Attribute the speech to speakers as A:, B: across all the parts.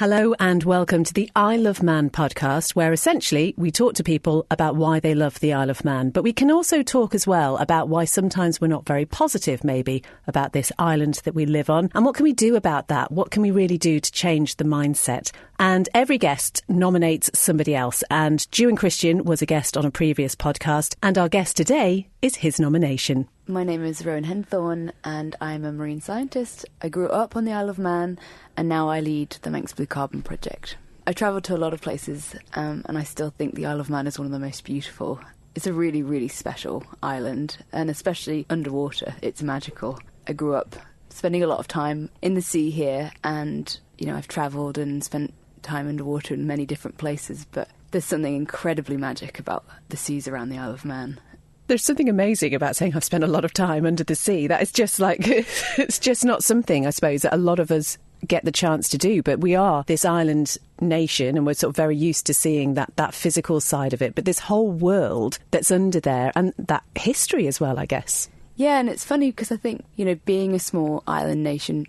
A: Hello and welcome to the I Love Mann podcast, where essentially we talk to people about why they love the Isle of Man. But we can also talk as well about why sometimes we're not very positive, maybe, about this island that we live on. And what can we do about that? What can we really do to change the mindset? And every guest nominates somebody else. And Jew and Christian was a guest on a previous podcast. And our guest today is his nomination.
B: My name is Rowan Henthorn and I'm a marine scientist. I grew up on the Isle of Man and now I lead the Manx Blue Carbon Project. I travel to a lot of places and I still think the Isle of Man is one of the most beautiful. It's a really, really special island, and especially underwater, it's magical. I grew up spending a lot of time in the sea here, and I've travelled and spent time underwater in many different places, but there's something incredibly magic about the seas around the Isle of Man.
A: There's something amazing about saying I've spent a lot of time under the sea. That is just like, it's just not something, I suppose, that a lot of us get the chance to do. But we are this island nation and we're sort of very used to seeing that physical side of it. But this whole world that's under there, and that history as well, I guess.
B: Yeah, and it's funny because I think, being a small island nation,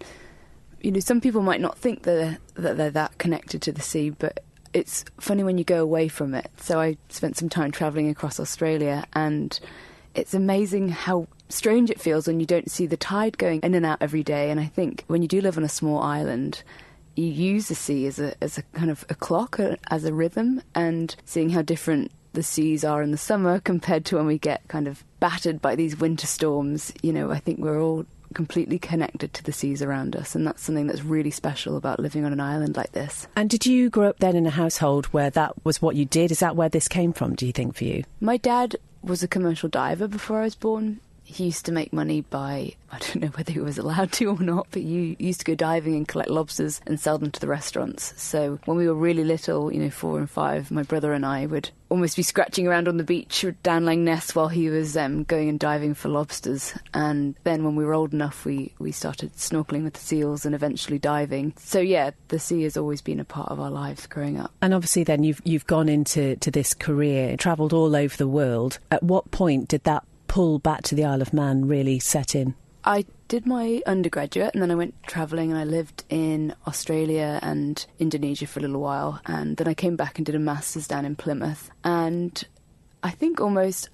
B: some people might not think that they're that connected to the sea, but it's funny when you go away from it. So I spent some time travelling across Australia, and it's amazing how strange it feels when you don't see the tide going in and out every day. And I think when you do live on a small island, you use the sea as a kind of a clock, as a rhythm, and seeing how different the seas are in the summer compared to when we get kind of battered by these winter storms. I think we're all completely connected to the seas around us, and that's something that's really special about living on an island like this.
A: And did you grow up then in a household where that was what you did? Is that where this came from, do you think, for you?
B: My dad was a commercial diver before I was born. He used to make money by, I don't know whether he was allowed to or not, but he used to go diving and collect lobsters and sell them to the restaurants. So when we were really little, 4 and 5, my brother and I would almost be scratching around on the beach with downlaying nests while he was going and diving for lobsters. And then when we were old enough, we started snorkeling with the seals and eventually diving. So yeah, the sea has always been a part of our lives growing up.
A: And obviously then you've gone into this career, travelled all over the world. At what point did that pull back to the Isle of Man really set in?
B: I did my undergraduate and then I went travelling, and I lived in Australia and Indonesia for a little while, and then I came back and did a master's down in Plymouth. And I think almost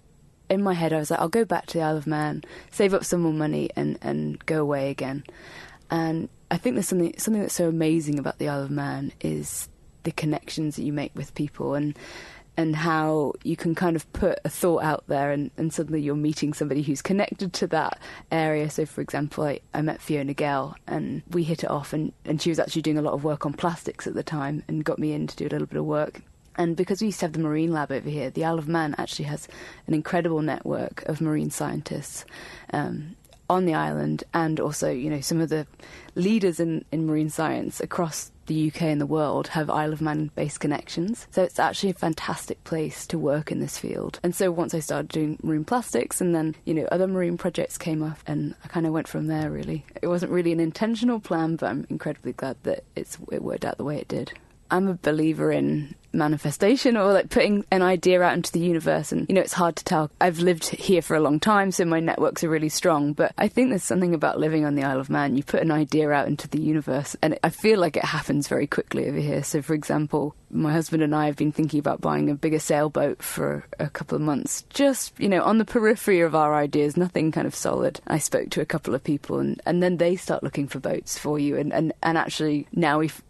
B: in my head I was like, I'll go back to the Isle of Man, save up some more money and go away again. And I think there's something that's so amazing about the Isle of Man is the connections that you make with people, and how you can kind of put a thought out there and suddenly you're meeting somebody who's connected to that area. So, for example, I met Fiona Gale and we hit it off, and she was actually doing a lot of work on plastics at the time and got me in to do a little bit of work. And because we used to have the Marine Lab over here, the Isle of Man actually has an incredible network of marine scientists on the island, and also, some of the leaders in marine science across the UK and the world have Isle of Man-based connections. So it's actually a fantastic place to work in this field. And so once I started doing marine plastics, and then, other marine projects came up, and I kind of went from there, really. It wasn't really an intentional plan, but I'm incredibly glad that it worked out the way it did. I'm a believer in manifestation, or like putting an idea out into the universe, and it's hard to tell. I've lived here for a long time, so my networks are really strong, but I think there's something about living on the Isle of Man. You put an idea out into the universe and I feel like it happens very quickly over here. So for example, my husband and I have been thinking about buying a bigger sailboat for a couple of months, just on the periphery of our ideas, nothing kind of solid. I spoke to a couple of people, and then they start looking for boats for you, and actually now we've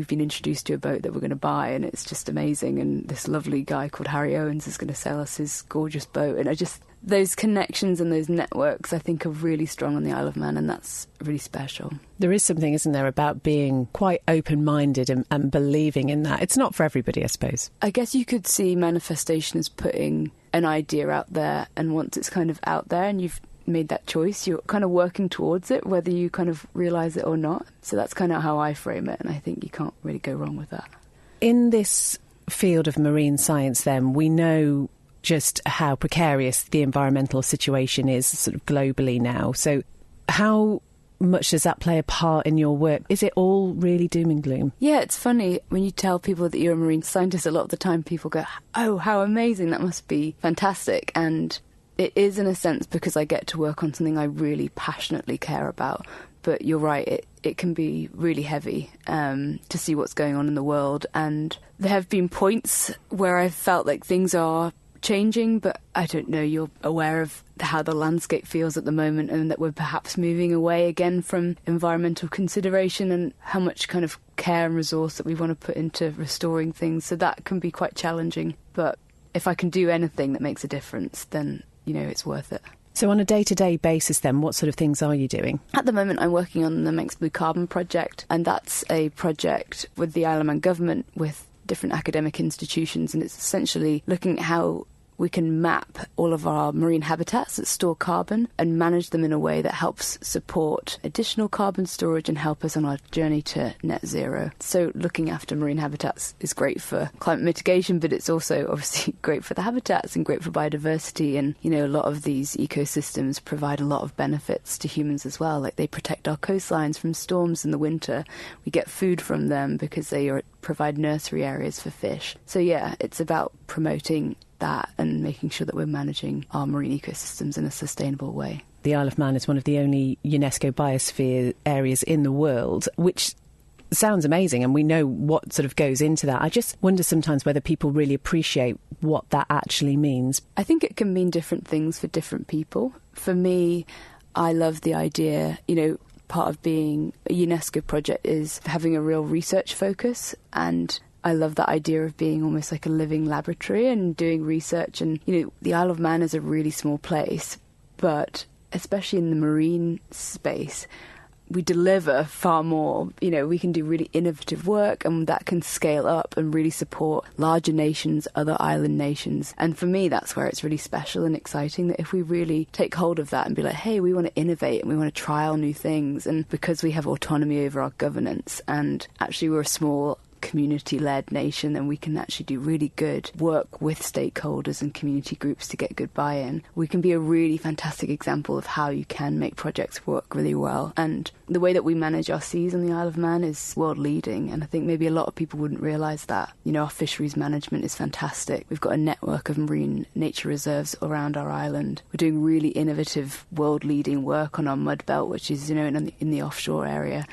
B: been introduced to a boat that we're going to buy, and it's just amazing. And this lovely guy called Harry Owens is going to sell us his gorgeous boat. And those connections and those networks, I think, are really strong on the Isle of Man, and that's really special.
A: There is something, isn't there, about being quite open-minded and believing in that. It's not for everybody, I suppose.
B: I guess you could see manifestation as putting an idea out there, and once it's kind of out there and you've made that choice, you're kind of working towards it, whether you kind of realise it or not. So that's kind of how I frame it, and I think you can't really go wrong with that.
A: In this field of marine science, then, we know just how precarious the environmental situation is sort of globally now. So how much does that play a part in your work? Is it all really doom and gloom?
B: Yeah, it's funny. When you tell people that you're a marine scientist, a lot of the time people go, oh, how amazing, that must be fantastic. And it is, in a sense, because I get to work on something I really passionately care about. But you're right, it can be really heavy to see what's going on in the world. And there have been points where I've felt like things are changing, but I don't know, you're aware of how the landscape feels at the moment, and that we're perhaps moving away again from environmental consideration and how much kind of care and resource that we want to put into restoring things. So that can be quite challenging. But if I can do anything that makes a difference, then, it's worth it.
A: So on a day-to-day basis then, what sort of things are you doing?
B: At the moment, I'm working on the Manx Blue Carbon project, and that's a project with the Isle of Man government with different academic institutions, and it's essentially looking at how we can map all of our marine habitats that store carbon and manage them in a way that helps support additional carbon storage and help us on our journey to net zero. So looking after marine habitats is great for climate mitigation, but it's also obviously great for the habitats and great for biodiversity. And, a lot of these ecosystems provide a lot of benefits to humans as well. Like they protect our coastlines from storms in the winter. We get food from them because they provide nursery areas for fish. So yeah, it's about promoting that and making sure that we're managing our marine ecosystems in a sustainable way.
A: The Isle of Man is one of the only UNESCO biosphere areas in the world, which sounds amazing, and we know what sort of goes into that. I just wonder sometimes whether people really appreciate what that actually means.
B: I think it can mean different things for different people. For me, I love the idea, part of being a UNESCO project is having a real research focus, and I love that idea of being almost like a living laboratory and doing research. And, the Isle of Man is a really small place, but especially in the marine space, we deliver far more. We can do really innovative work, and that can scale up and really support larger nations, other island nations. And for me, that's where it's really special and exciting, that if we really take hold of that and be like, hey, we want to innovate and we want to trial new things, and because we have autonomy over our governance, and actually we're a small community-led nation, and we can actually do really good work with stakeholders and community groups to get good buy-in. We can be a really fantastic example of how you can make projects work really well. And the way that we manage our seas on the Isle of Man is world-leading, and I think maybe a lot of people wouldn't realise that. Our fisheries management is fantastic. We've got a network of marine nature reserves around our island. We're doing really innovative, world-leading work on our mud belt, which is, in the offshore area.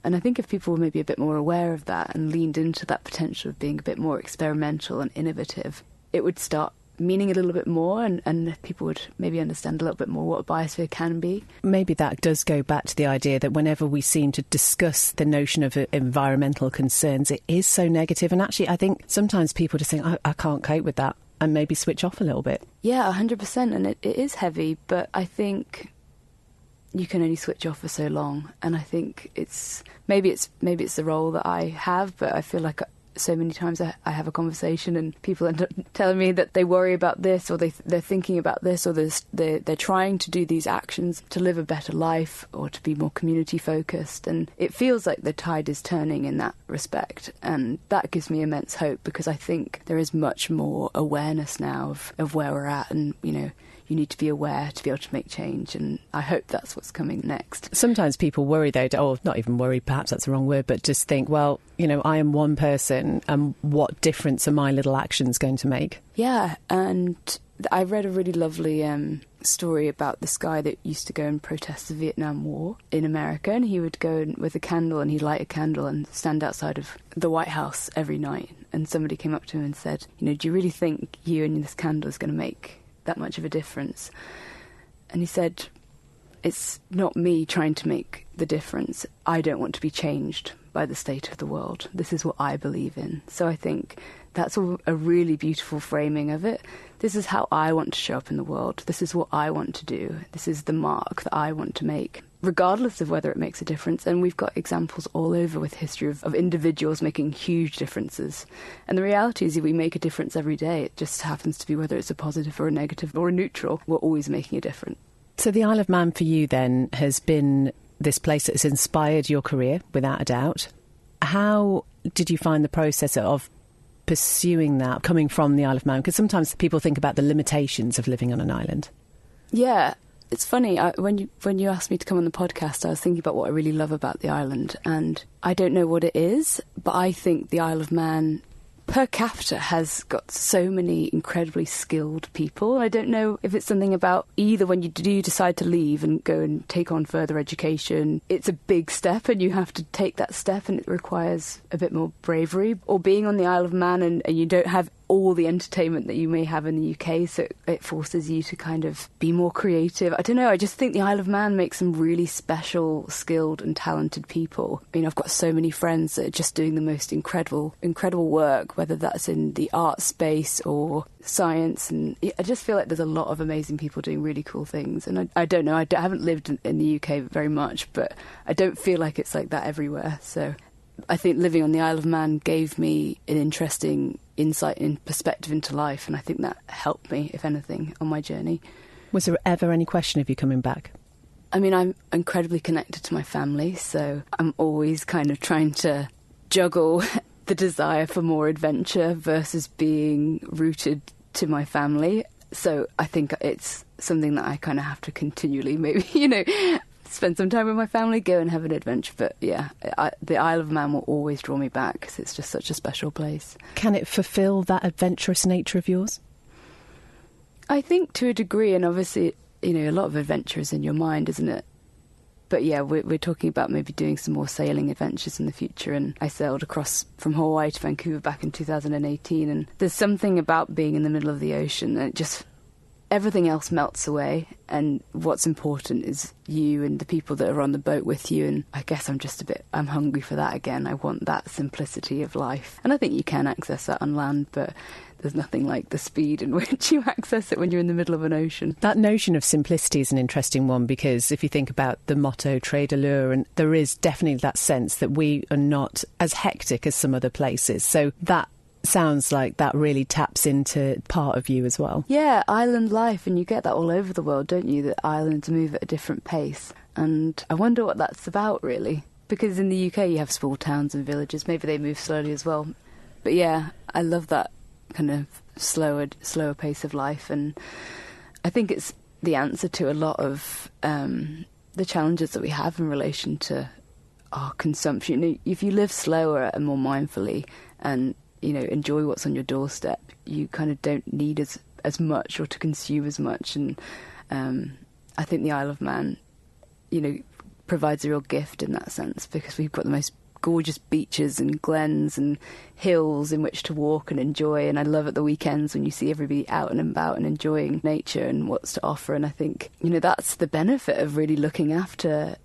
B: And I think if people were maybe a bit more aware of that and leaned into that potential of being a bit more experimental and innovative, it would start meaning a little bit more, and people would maybe understand a little bit more what a biosphere can be. Maybe
A: that does go back to the idea that whenever we seem to discuss the notion of environmental concerns, it is so negative. And actually, I think sometimes people just think, I can't cope with that, and maybe switch off a little bit.
B: Yeah, 100%. And it is heavy, but I think you can only switch off for so long, and I think it's maybe it's the role that I have, but I feel like so many times I have a conversation and people end up telling me that they worry about this, or they're thinking about this, or they're trying to do these actions to live a better life or to be more community focused, and it feels like the tide is turning in that respect, and that gives me immense hope, because I think there is much more awareness now of where we're at, and you need to be aware to be able to make change, and I hope that's what's coming next.
A: Sometimes people worry, though, or not even worry, perhaps that's the wrong word, but just think, well, I am one person, and what difference are my little actions going to make?
B: Yeah, and I read a really lovely story about this guy that used to go and protest the Vietnam War in America, and he would go with a candle, and he'd light a candle and stand outside of the White House every night, and somebody came up to him and said, do you really think you and this candle is going to make that much of a difference? And he said, it's not me trying to make the difference. I don't want to be changed by the state of the world. This is what I believe in. So I think that's a really beautiful framing of it. This is how I want to show up in the world. This is what I want to do. This is the mark that I want to make, regardless of whether it makes a difference. And we've got examples all over with history of individuals making huge differences. And the reality is, if we make a difference every day, it just happens to be whether it's a positive or a negative or a neutral, we're always making a difference.
A: So the Isle of Man for you then has been this place that has inspired your career, without a doubt. How did you find the process of pursuing that, coming from the Isle of Man? Because sometimes people think about the limitations of living on an island.
B: Yeah, it's funny. When you asked me to come on the podcast, I was thinking about what I really love about the island, and I don't know what it is, but I think the Isle of Man per capita has got so many incredibly skilled people. I don't know if it's something about either when you do decide to leave and go and take on further education, it's a big step and you have to take that step and it requires a bit more bravery, or being on the Isle of Man and you don't have all the entertainment that you may have in the UK, so it forces you to kind of be more creative. I don't know, I just think the Isle of Man makes some really special, skilled and talented people. I mean, I've got so many friends that are just doing the most incredible work, whether that's in the art space or science, and I just feel like there's a lot of amazing people doing really cool things. And I don't know, I haven't lived in the UK very much, but I don't feel like it's like that everywhere. So I think living on the Isle of Man gave me an interesting insight and perspective into life, and I think that helped me, if anything, on my journey.
A: Was there ever any question of you coming back?
B: I mean, I'm incredibly connected to my family, so I'm always kind of trying to juggle the desire for more adventure versus being rooted to my family. So I think it's something that I kind of have to continually maybe, spend some time with my family, go and have an adventure. But yeah, the Isle of Man will always draw me back because it's just such a special place.
A: Can it fulfil that adventurous nature of yours?
B: I think to a degree, and obviously, a lot of adventure is in your mind, isn't it? But yeah, we're talking about maybe doing some more sailing adventures in the future. And I sailed across from Hawaii to Vancouver back in 2018. And there's something about being in the middle of the ocean that just everything else melts away, and what's important is you and the people that are on the boat with you. And I guess I'm hungry for that again. I want that simplicity of life. And I think you can access that on land, but there's nothing like the speed in which you access it when you're in the middle of an ocean.
A: That notion of simplicity is an interesting one, because if you think about the motto Trade Allure, and there is definitely that sense that we are not as hectic as some other places. So that sounds like that really taps into part of you as well.
B: Yeah, island life, and you get that all over the world, don't you? That islands move at a different pace. And I wonder what that's about, really. Because in the UK you have small towns and villages, maybe they move slowly as well. But yeah, I love that kind of slower pace of life, and I think it's the answer to a lot of the challenges that we have in relation to our consumption. If you live slower and more mindfully and enjoy what's on your doorstep, you kind of don't need as much or to consume as much. And I think the Isle of Man, provides a real gift in that sense, because we've got the most gorgeous beaches and glens and hills in which to walk and enjoy. And I love at the weekends when you see everybody out and about and enjoying nature and what's to offer. And I think, that's the benefit of really looking after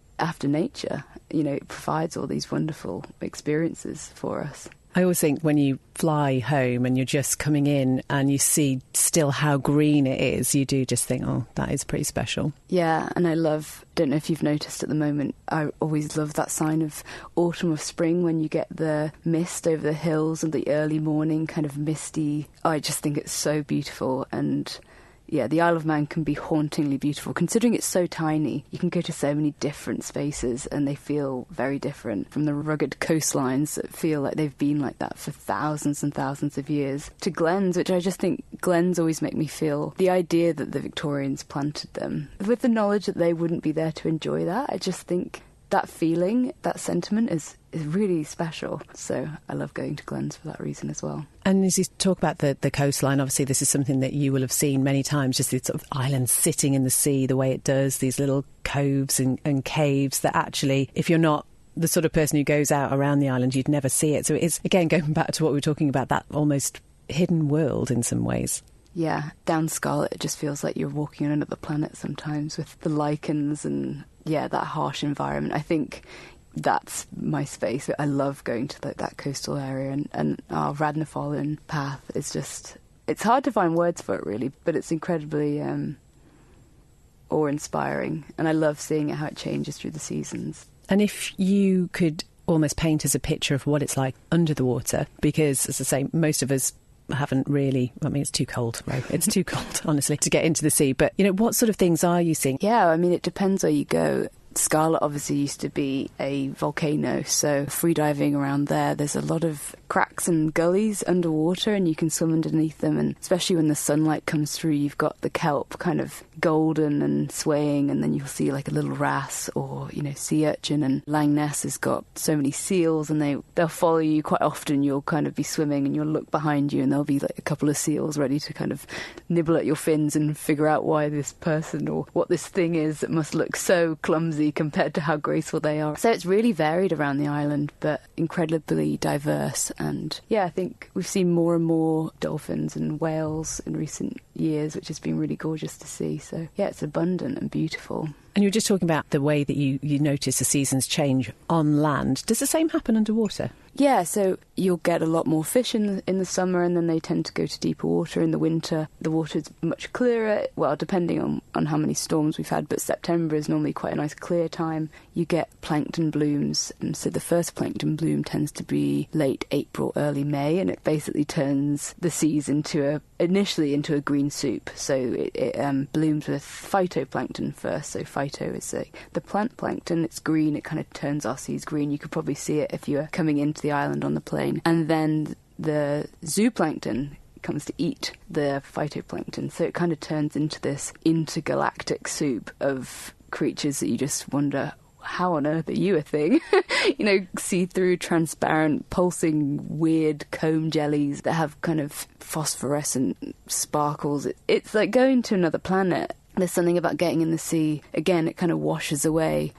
B: nature. It provides all these wonderful experiences for us.
A: I always think when you fly home and you're just coming in and you see still how green it is, you do just think, oh, that is pretty special.
B: Yeah, and don't know if you've noticed at the moment, I always love that sign of autumn or spring when you get the mist over the hills and the early morning kind of misty. I just think it's so beautiful. And yeah, the Isle of Man can be hauntingly beautiful. Considering it's so tiny, you can go to so many different spaces and they feel very different, from the rugged coastlines that feel like they've been like that for thousands and thousands of years, to glens, which I just think glens always make me feel the idea that the Victorians planted them, with the knowledge that they wouldn't be there to enjoy that. I just think that feeling, that sentiment is really special. So I love going to glens for that reason as well.
A: And as you talk about the coastline, obviously this is something that you will have seen many times, just these sort of islands sitting in the sea the way it does, these little coves and caves that actually, if you're not the sort of person who goes out around the island, you'd never see it. So it's, again, going back to what we were talking about, that almost hidden world in some ways.
B: Yeah, down Scarlet, it just feels like you're walking on another planet sometimes, with the lichens and, yeah, that harsh environment. I think that's my space. I love going to that coastal area, and our Radnafallen path is just, it's hard to find words for it really, but it's incredibly awe-inspiring, and I love seeing it, how it changes through the seasons.
A: And if you could almost paint us a picture of what it's like under the water, because as I say, most of us haven't really, it's too cold, right? It's too cold, honestly, to get into the sea. But, what sort of things are you seeing?
B: Yeah, it depends where you go. Scarlet obviously used to be a volcano, so freediving around there's a lot of cracks and gullies underwater, and you can swim underneath them, and especially when the sunlight comes through, you've got the kelp kind of golden and swaying, and then you'll see like a little wrasse or, sea urchin. And Lang Ness has got so many seals, and they'll follow you quite often. You'll kind of be swimming and you'll look behind you and there'll be like a couple of seals ready to kind of nibble at your fins and figure out why this person or what this thing is that must look so clumsy compared to how graceful they are. So it's really varied around the island, but incredibly diverse. And I think we've seen more and more dolphins and whales in recent years, which has been really gorgeous to see. So it's abundant and beautiful.
A: And you were just talking about the way that you notice the seasons change on land. Does the same happen underwater?
B: Yeah, so you'll get a lot more fish in the summer, and then they tend to go to deeper water in the winter. The water's much clearer, well, depending on how many storms we've had, but September is normally quite a nice clear time. You get plankton blooms, and so the first plankton bloom tends to be late April, early May, and it basically turns the seas initially into a green soup. So it blooms with phytoplankton first. So phyto is the plant plankton. It's green. It kind of turns our seas green. You could probably see it if you were coming into the island on the plane. And then the zooplankton comes to eat the phytoplankton. So it kind of turns into this intergalactic soup of creatures that you just wonder, how on earth are you a thing? See-through, transparent, pulsing, weird comb jellies that have kind of phosphorescent sparkles. It's like going to another planet. There's something about getting in the sea. Again, it kind of washes away.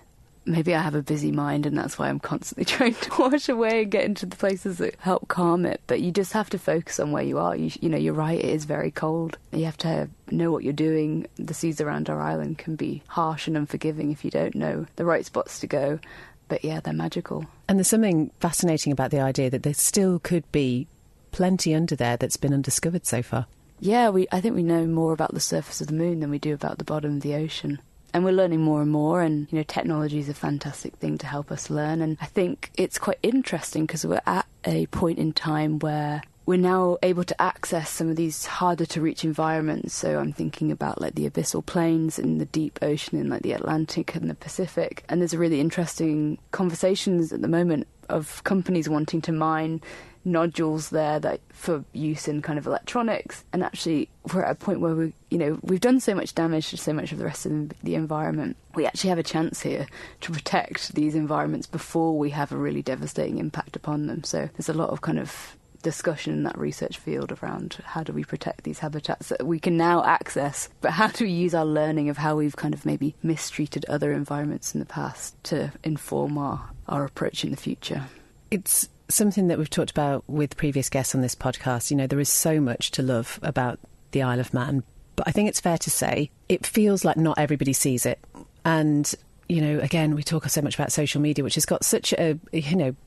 B: Maybe I have a busy mind and that's why I'm constantly trying to wash away and get into the places that help calm it. But you just have to focus on where you are. You're right, it is very cold. You have to know what you're doing. The seas around our island can be harsh and unforgiving if you don't know the right spots to go. But they're magical. And
A: there's something fascinating about the idea that there still could be plenty under there that's been undiscovered so far.
B: Yeah, I think we know more about the surface of the moon than we do about the bottom of the ocean. And we're learning more and more, and, technology is a fantastic thing to help us learn. And I think it's quite interesting because we're at a point in time where we're now able to access some of these harder-to-reach environments. So I'm thinking about, like, the abyssal plains in the deep ocean in, like, the Atlantic and the Pacific. And there's a really interesting conversations at the moment of companies wanting to mine nodules there that for use in kind of electronics. And actually we're at a point where we've done so much damage to so much of the rest of the environment. We actually have a chance here to protect these environments before we have a really devastating impact upon them. So there's a lot of kind of discussion in that research field around how do we protect these habitats that we can now access, but how do we use our learning of how we've kind of maybe mistreated other environments in the past to inform our approach in the future.
A: It's something that we've talked about with previous guests on this podcast. There is so much to love about the Isle of Mann, but I think it's fair to say it feels like not everybody sees it. And again, we talk so much about social media, which has got such a,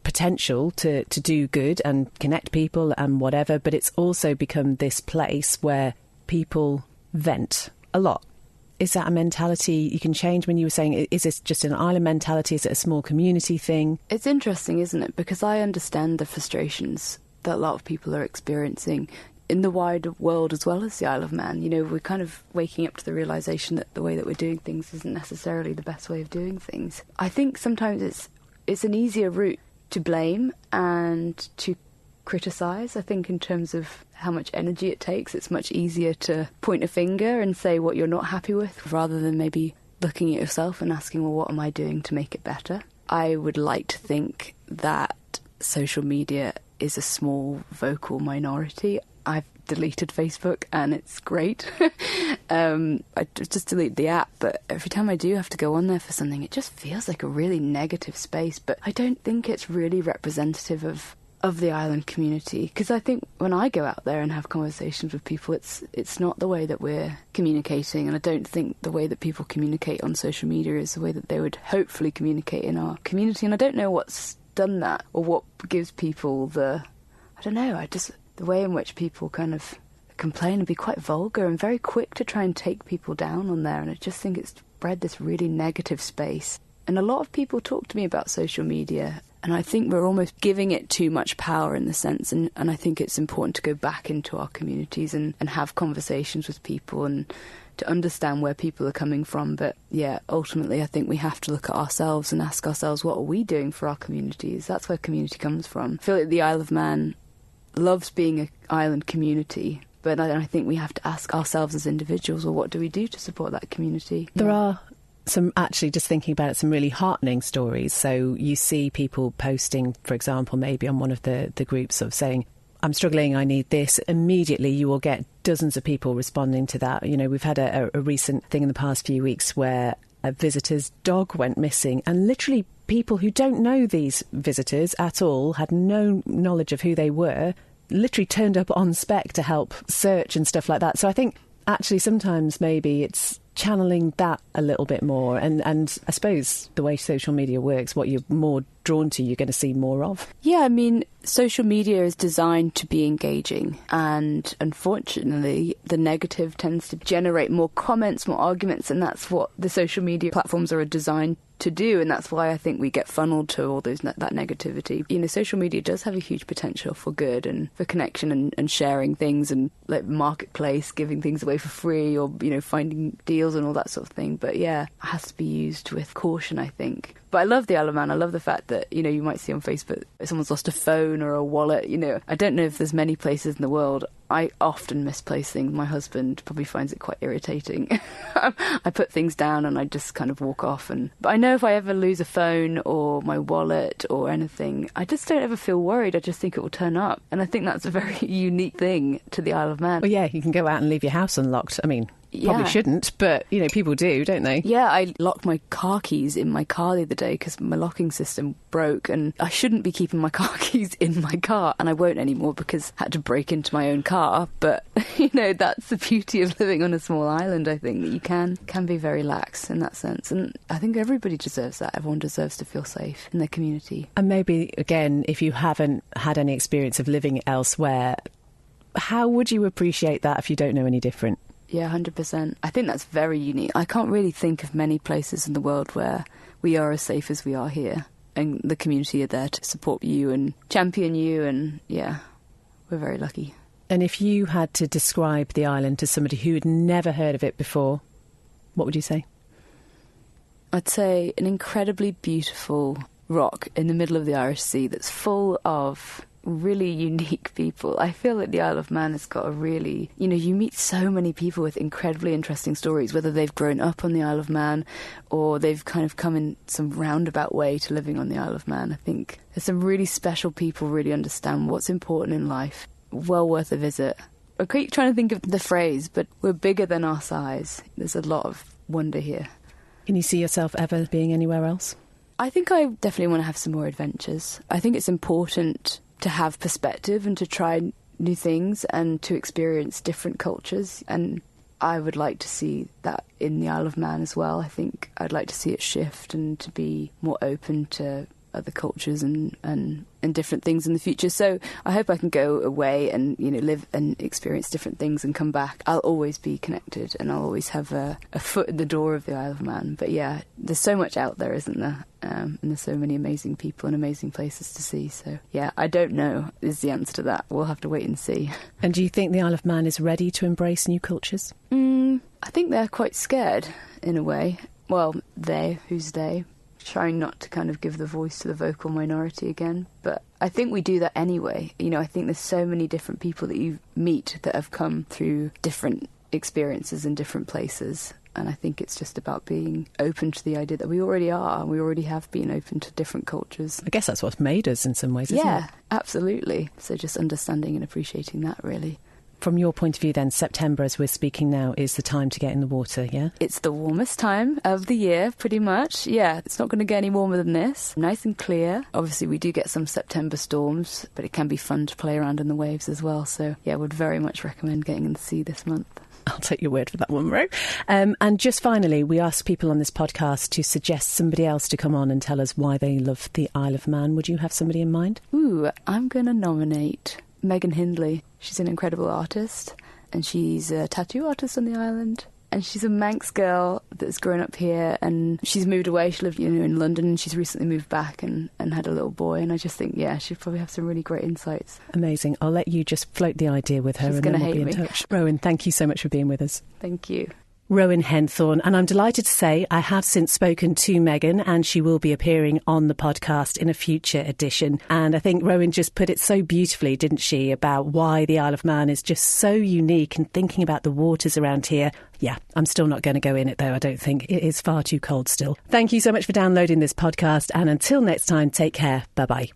A: potential to do good and connect people and whatever, but it's also become this place where people vent a lot. Is that a mentality you can change? When you were saying, is this just an island mentality? Is it a small community thing?
B: It's interesting, isn't it? Because I understand the frustrations that a lot of people are experiencing in the wider world as well as the Isle of Mann. We're kind of waking up to the realisation that the way that we're doing things isn't necessarily the best way of doing things. I think sometimes it's an easier route to blame and to criticise. I think in terms of how much energy it takes, it's much easier to point a finger and say what you're not happy with, rather than maybe looking at yourself and asking, well, what am I doing to make it better? I would like to think that social media is a small vocal minority. I've deleted Facebook and it's great. I just deleted the app, but every time I do have to go on there for something, it just feels like a really negative space. But I don't think it's really representative of the island community, because I think when I go out there and have conversations with people, it's not the way that we're communicating, and I don't think the way that people communicate on social media is the way that they would hopefully communicate in our community. And I don't know what's done that, or what gives people the way in which people kind of complain and be quite vulgar and very quick to try and take people down on there. And I just think it's bred this really negative space. And a lot of people talk to me about social media And I think we're almost giving it too much power in the sense, and I think it's important to go back into our communities and have conversations with people and to understand where people are coming from. But yeah, ultimately I think we have to look at ourselves and ask ourselves, what are we doing for our communities? That's where community comes from. I feel like the Isle of Man loves being an island community, but I think we have to ask ourselves as individuals, well, what do we do to support that community?
A: There are some, actually just thinking about it, some really heartening stories. So you see people posting, for example, maybe on one of the groups of saying, I'm struggling, I need this. Immediately you will get dozens of people responding to that. You know, we've had a recent thing in the past few weeks where a visitor's dog went missing, and literally people who don't know these visitors at all, had no knowledge of who they were, literally turned up on spec to help search and stuff like that. So I think actually sometimes maybe it's channeling that a little bit more, and I suppose the way social media works, what you're more drawn to, you're going to see more of.
B: Yeah, I mean, social media is designed to be engaging, and unfortunately the negative tends to generate more comments, more arguments, and that's what the social media platforms are designed to do, and that's why I think we get funneled to all those that negativity. You know, social media does have a huge potential for good and for connection and sharing things, and like marketplace, giving things away for free, or, you know, finding deals and all that sort of thing. But yeah, it has to be used with caution, I think. But I love the Isle of Man. I love the fact that, you know, you might see on Facebook if someone's lost a phone or a wallet. You know, I don't know if there's many places in the world. I often misplace things. My husband probably finds it quite irritating. I put things down and I just kind of walk off. But I know if I ever lose a phone or my wallet or anything, I just don't ever feel worried. I just think it will turn up. And I think that's a very unique thing to the Isle of Man.
A: Well, yeah, you can go out and leave your house unlocked. I mean, probably shouldn't, but, you know, people do, don't they?
B: Yeah, I locked my car keys in my car the other day because my locking system broke, and I shouldn't be keeping my car keys in my car, and I won't anymore because I had to break into my own car. But, you know, that's the beauty of living on a small island, I think, that you can be very lax in that sense. And I think everybody deserves that. Everyone deserves to feel safe in their community.
A: And maybe, again, if you haven't had any experience of living elsewhere, how would you appreciate that if you don't know any different?
B: Yeah, 100%. I think that's very unique. I can't really think of many places in the world where we are as safe as we are here. And the community are there to support you and champion you. And yeah, we're very lucky.
A: And if you had to describe the island to somebody who had never heard of it before, what would you say?
B: I'd say an incredibly beautiful rock in the middle of the Irish Sea that's full of really unique people. I feel like the Isle of Man has got a really, you know, you meet so many people with incredibly interesting stories, whether they've grown up on the Isle of Man or they've kind of come in some roundabout way to living on the Isle of Man. I think there's some really special people who really understand what's important in life. Well worth a visit. I keep trying to think of the phrase, but we're bigger than our size. There's a lot of wonder here.
A: Can you see yourself ever being anywhere else?
B: I think I definitely want to have some more adventures. I think it's important to have perspective and to try new things and to experience different cultures. And I would like to see that in the Isle of Man as well. I think I'd like to see it shift and to be more open to other cultures and different things in the future. So I hope I can go away and, you know, live and experience different things and come back. I'll always be connected and I'll always have a foot in the door of the Isle of Man. But yeah, there's so much out there, isn't there? And there's so many amazing people and amazing places to see. So yeah, I don't know is the answer to that. We'll have to wait and see.
A: And do you think the Isle of Man is ready to embrace new cultures?
B: I think they're quite scared in a way. Well, who's they? Trying not to kind of give the voice to the vocal minority again. But I think we do that anyway. You know, I think there's so many different people that you meet that have come through different experiences in different places. And I think it's just about being open to the idea that we already are. We already have been open to different cultures.
A: I guess that's what's made us in some ways, isn't it?
B: Yeah, absolutely. So just understanding and appreciating that, really.
A: From your point of view then, September, as we're speaking now, is the time to get in the water, yeah?
B: It's the warmest time of the year, pretty much. Yeah, it's not going to get any warmer than this. Nice and clear. Obviously, we do get some September storms, but it can be fun to play around in the waves as well. So, yeah, I would very much recommend getting in the sea this month.
A: I'll take your word for that one, Ro. And just finally, we ask people on this podcast to suggest somebody else to come on and tell us why they love the Isle of Man. Would you have somebody in mind?
B: Ooh, I'm going to nominate Megan Hindley. She's an incredible artist, and she's a tattoo artist on the island. And she's a Manx girl that's grown up here, and she's moved away. She lived, in London, and she's recently moved back and had a little boy. And I just think, she'd probably have some really great insights.
A: Amazing. I'll let you just float the idea with her,
B: She's
A: and then we'll
B: hate
A: be in
B: me.
A: touch. Rowan, thank you so much for being with us.
B: Thank you.
A: Rowan Henthorn, and I'm delighted to say I have since spoken to Megan, and she will be appearing on the podcast in a future edition. And I think Rowan just put it so beautifully, didn't she, about why the Isle of Man is just so unique, and thinking about the waters around here. Yeah, I'm still not going to go in it though, I don't think. It is far too cold still. Thank you so much for downloading this podcast, and until next time, take care. Bye-bye.